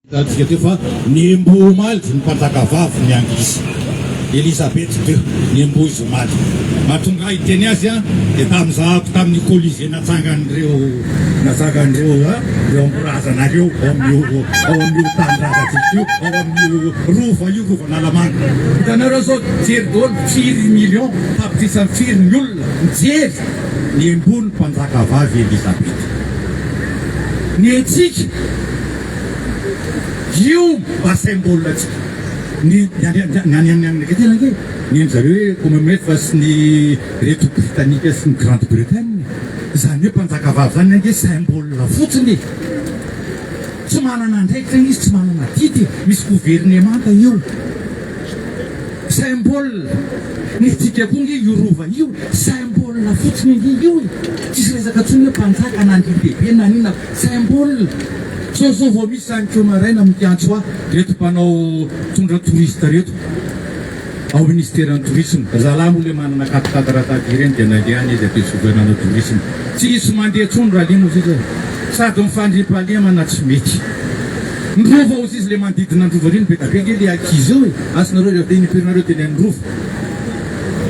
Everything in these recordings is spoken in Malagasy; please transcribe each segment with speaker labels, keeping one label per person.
Speaker 1: Tsika teo fa niembo maly ny mpanjakavavy ny anglisy Elisabeth teo niembo izy maly mahatonga iteny azy a dia tamizahako tamin'ny colisée natsangan'ireo reo amborazanareo ao amin'io tanindrazantsika io ao amin'io rova nalamanga hitanareo zao jery daholo firy million tapitrisa firy ny olona mijery niembo ny mpanjakavavy Elisabeth ny etsika io mba symbole atsika ny ketenake ny zareo hoe commonwealth fa sy ny reto britannique sy ny grande bretagne zany hoe mpanjakavavy zany ange symbole fotsiny tsy manana ndraikitra izy tsy manana titre misy gouvernemanta io symbole ny tika koa nge iorova io symbole fotsiny nge io tsisy resaka tsony hoe mpanjaka nandrilehibe nanina symbole so vao misy sagnitro maraina mikiantso a reto mpanao tondra touriste reto ao ministèren'ny tourisme zalahy moa le manana katakadrataky ireny dia nalehany izy ate souvernana tourisme tsy isy mandeha tsony raha lino izy sady mifandrim-pahalemana tsy mety ndrova ozy izy le manodidina androva reny betabe nge le akizy eo asonareo rehefa iniperinareo teny androva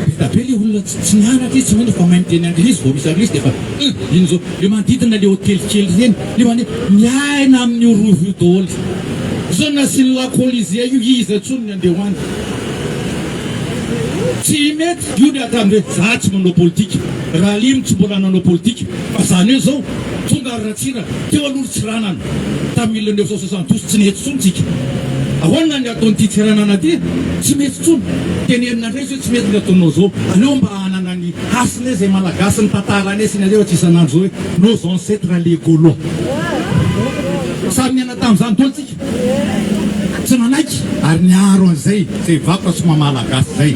Speaker 1: betabe le olona tsy nianatra izy tsy mano fa mahay miteny anglisy vao misy anglisy dia fa ino zao le manodidina le hôtelikely reny le mane miaina amin'ny orova io daholo zao na sy ny lacolisée io izy atsony ny andehoany tsy mety io le atambe za tsy manao politika raha limo tsy mbola nanao politika fa zany eo zao tonga ratsira teo alory tsy ranana tamin'ny 1972 tsy nety tsony tsika ahoana ny ataony ty tsy ranana ty tsy mety tsony tenenina ndray izy hoe tsy mety ny ataonao zao aleo mba hanana ny hasiny zay malagasy ny tantarany sy nareo tsy isan'andro zao hoe nos ancêtres les gaulois samy niana tamin'izany dolo tsika tsy nanaiky ary niaro an'izay zay vakoka tsy mamalagasy zay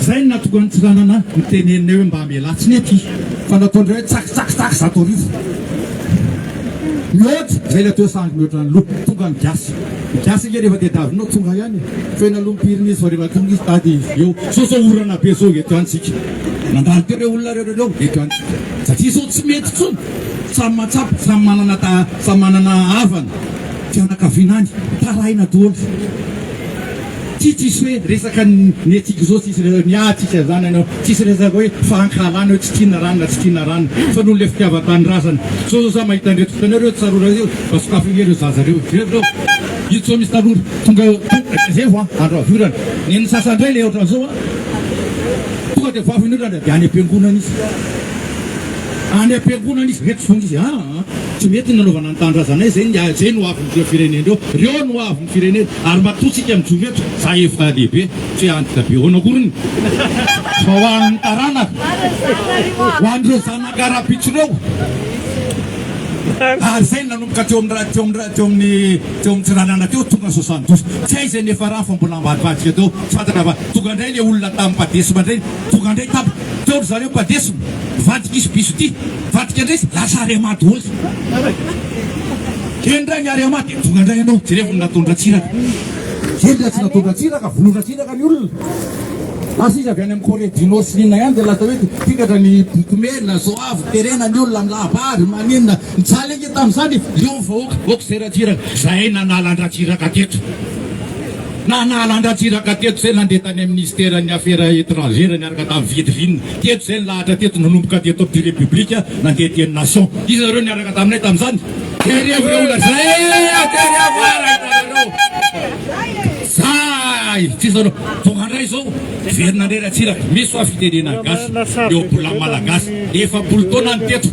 Speaker 1: zay natonga ny tsy ranana mitenenina hoe mba amelatsy ny aty fa nataondray hoe tsakitsakitsaky zato arivo mihoatra zay le teo sangy mihoatra ny loha tonga ny gasy nge rehefa diadavinao tonga ihany fena lompiriny izy fa rehefa tonga izy tady eo so orana be zao eto antsika nandalo teo reo olona reo eto antsika satria zao tsy mety tsony samy matsapy samy manana havana fianakavinany tarahina daholo tsisy hoe resaka ny etsika zao tsisy niatsika zany anao tsisy resaka hoe fankalana hoe tsy tiana rano fa noho le fitiavatany razana so zao za mahita ndreto fotanareo tsarora io basokafignereo zazareo reo io tsao misy tarora tonga zay vo andro avirana ny sasandray le ohatran'izao a tonga dia vavin'olana dia any am-piangonana izy reto fonga izy tsy mety nanaovana ny tandrazana izy zay no avin'ireo firenenreo reo no avin'ny firenena ary matotsika mijory eto za efa lehibe tsy antika be hoana korony fa hoan'ny taranaka hoan'ireo zanakarapitsireo ary zay nanomboka teo amin'ny tsiranana teo tonga 72 tsy hay zay nefa raha fa mbola ambadibadika teo tsy fantatra fa tonga indray le olona tamin'ny padesima indray tonga indray tapo teo zareo padesima vadika izy biso ty vadika indray lasa ariamaty ozy endray miariamaty tonga indray ianao jerefa natondratsiraka zay tsy natondratsiraka volondratsiraka ny olona lasa izy avy any amin'ny Corée du Nord sy nina ihany dia lasa hoe fikatra ny bokomena zoavy terena ny olona milabary maninona mitsaly nge tamin'izany leo vahoaka zeratsiraka zay nanalandratsiraka teto nanalandratsiraka teto zay nandeha tany amin'ny ministère ny affaires étrangères niaraka tamin'ny Vietvinne teto zay nilahatra teto nanomboka teto du république nandeha teny nation izy nareo niaraka taminay tamin'izany terevo reo olona zay tsisy anao tonga indray zao verina indray ratsiraka misy hoa fitenena gasy eo bola malagasy efa bolo taona ny teto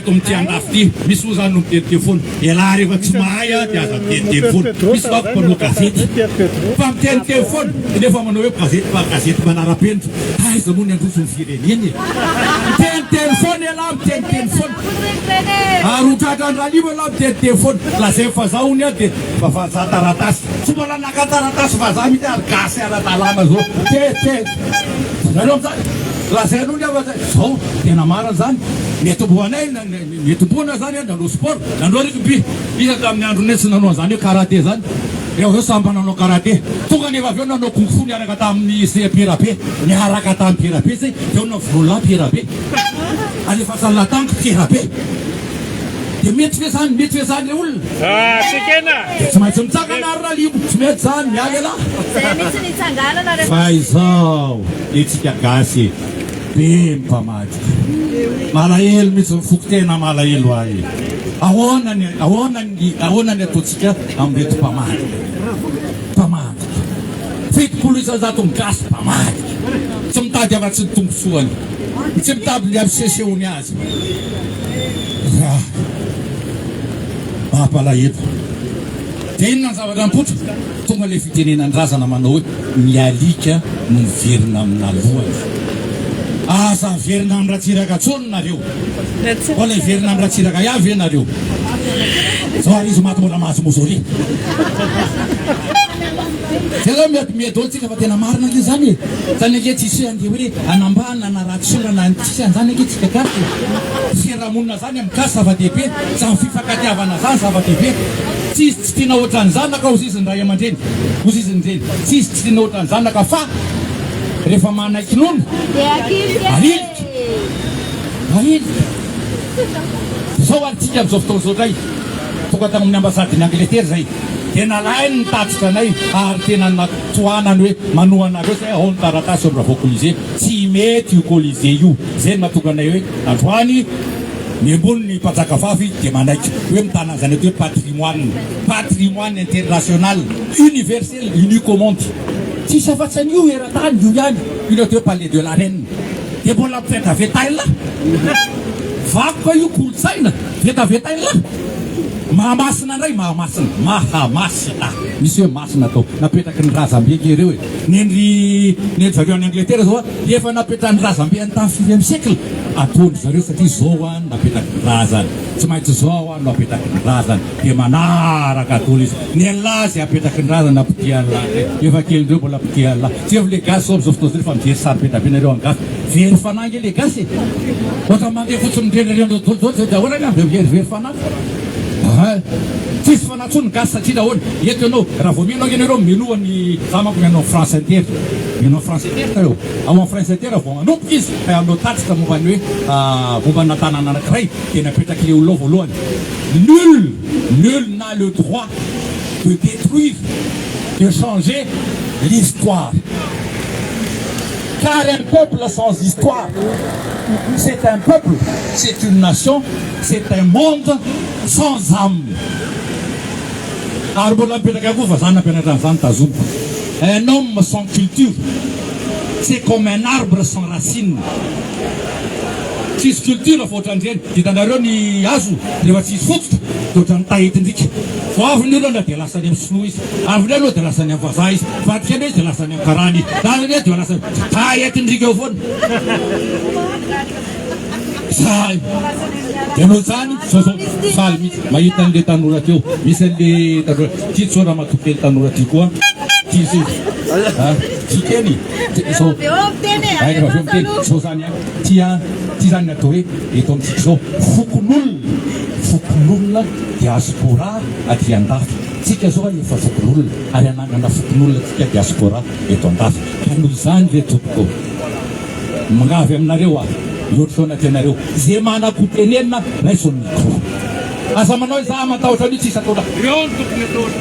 Speaker 1: amin'ny andafy ty misy moa zany no miteny telefony ialahy rehefa tsy mahay a dia aza miteny telefony misy vako mpanao gazety fa miteny telefony nefa manao hoe gazety manara-penitra aiza moa ny androso ny fireneny miteny telefony ialahy miteny telefony ary hotratrany ralimo ialahy miteny telefony lazay fa za ony a dia fa vaza taratasy tsy mbola naka taratasy fa za mity ary gasy ara-dalàna zao zareo amizany lazay anony ava zao tena marana zany metomboanay metomboana zany nanao sport nanao rugby izy tamin'ny andro netsy nanao zany hoe karaté zany eo zao samba nanao karaté tonga nefa avy eo nanao kung-fu niaraka tamin'ny pirabe niaraka tamin'ny pirabe zay eo na volan pirabe alefa salelatango pirabe dia mety fezany le olona
Speaker 2: sikena
Speaker 1: tsy maintsy mitsangana ary raha libo tsy mety zany mialy alahy
Speaker 3: Zay mitsy nitsanganana rehefa
Speaker 1: fa izao etsika gasy be mipamaty malahelo mitsy mifoko tena malahelo ahy ahoana ny ataontsika amrety mpamaty fitopolo isan-jato migasy mpamaty tsy mitady afa-tsy ny tombosoany tsy mitady le amseseony azy mampalahelo dia inona ny zavatra mipotra tonga le fitenenandrazana manao hoe mialika no miverina amina lohany aza verina amin'ny ratsiraka tsony nareo fa le verina amin'ny ratsiraka iavy e nareo zao ary izy maty mbola mahazo mozory zay zao miadolontsika fa tena marina le zany e zany ake tsisy andeha hoe anambana na ratsorana antsisy an'izany ake tsika gasy fiarahamonina zany amin'ny gasy zava-dehibe sa ny fifakatiavana zany zava-dehibe tsisy tsy tiana ohatrany zanaka ozy izy ny ray aman-dreny ozy izy ny reny tsisy tsy tiana ohatrany zanaka fa rehefa manaiky nono alilika zao arytsika am'izao fotoana zao dray tonga tagny amin'ny ambasadiny Angleterre zay tena lainy ny tatitra anay ary tena natoanany hoe manohanareo zay ao ny taratasy eo raha colisée tsy mety io colisée io zay mahatonga anay hoe androany miambony ny mpanjaka vavy dia manaiky hoe mitana zany eto hoe patrimoine international universel unique au monde tsisy afatsany io eran-tany io ihany io atao hoe palais de la reine dia mbola miveta vetaila vakoka io kolotsaina veta vetaila mahamasina ndray mahamasina misy hoe masina atao napetraky ny razambe ireo e nendry zareo any Angleterre zao efa napetrany razambe any tamin'ny 4e siècle ataony zareo satria zao any napetraky ny razany tsy maintsy zao any napetraky ny razany dia manaraka atolo izy ny alazy apetraky ny razany apitian'lahy efa kelindreo mbola apitian'lahy tsy efa le gasy sao am'izao fotoana zay fa mijery sary betrabenareo any gasy very fanangy le gasy e ohatra mandeha fotsiny midrenareo dolodoly daholo any ambe very fanangy tsisy fanatsony gasy satria daholo eto ianao raha vao mianao ianareo menoany za manko mianao France Inter mianao France Inter tareo ao amin'ny France Inter vao manomboka izy fa anao tatitra mombany hoe mombana tanàna anankiray dia napetraky le olona voalohany nul n'a le droit de détruire de changer l'histoire car un peuple sans histoire c'est un peuple, c'est une nation, c'est un monde sans âme. Un homme sans culture, c'est comme un arbre sans racines. Tsisy culture fa ohatran'ireny hitanareo ny hazo rehefa tsisy fototra dia ohatran'ny tahitindrika fa avy aloha dia lasany amin'ny sinoa izy avy aloha dia lasany amin'ny vazaha izy vadika izy dia lasany amin'ny karana izy dahiny dia lasany tahitindrika eo foana zay dia noho zany zao faly mihitsy mahita an'le tanora teo misy an'le tanora tia tsora matokely tanora ty koa tia tikeny zao zao zany tia zany atao hoe eto amintsika zao fokon'olona diaspora aty andafy tsika zao efa fokon'olona ary anangana fokon'olona tsika diaspora eto andafy ka noho zany ve tompoko mangavy aminareo aho mihoatra sao anaty anareo zay manako-tenenina raiso ny micro aza manao za matahotra an'io tsisy ataona reo ny tokony ataona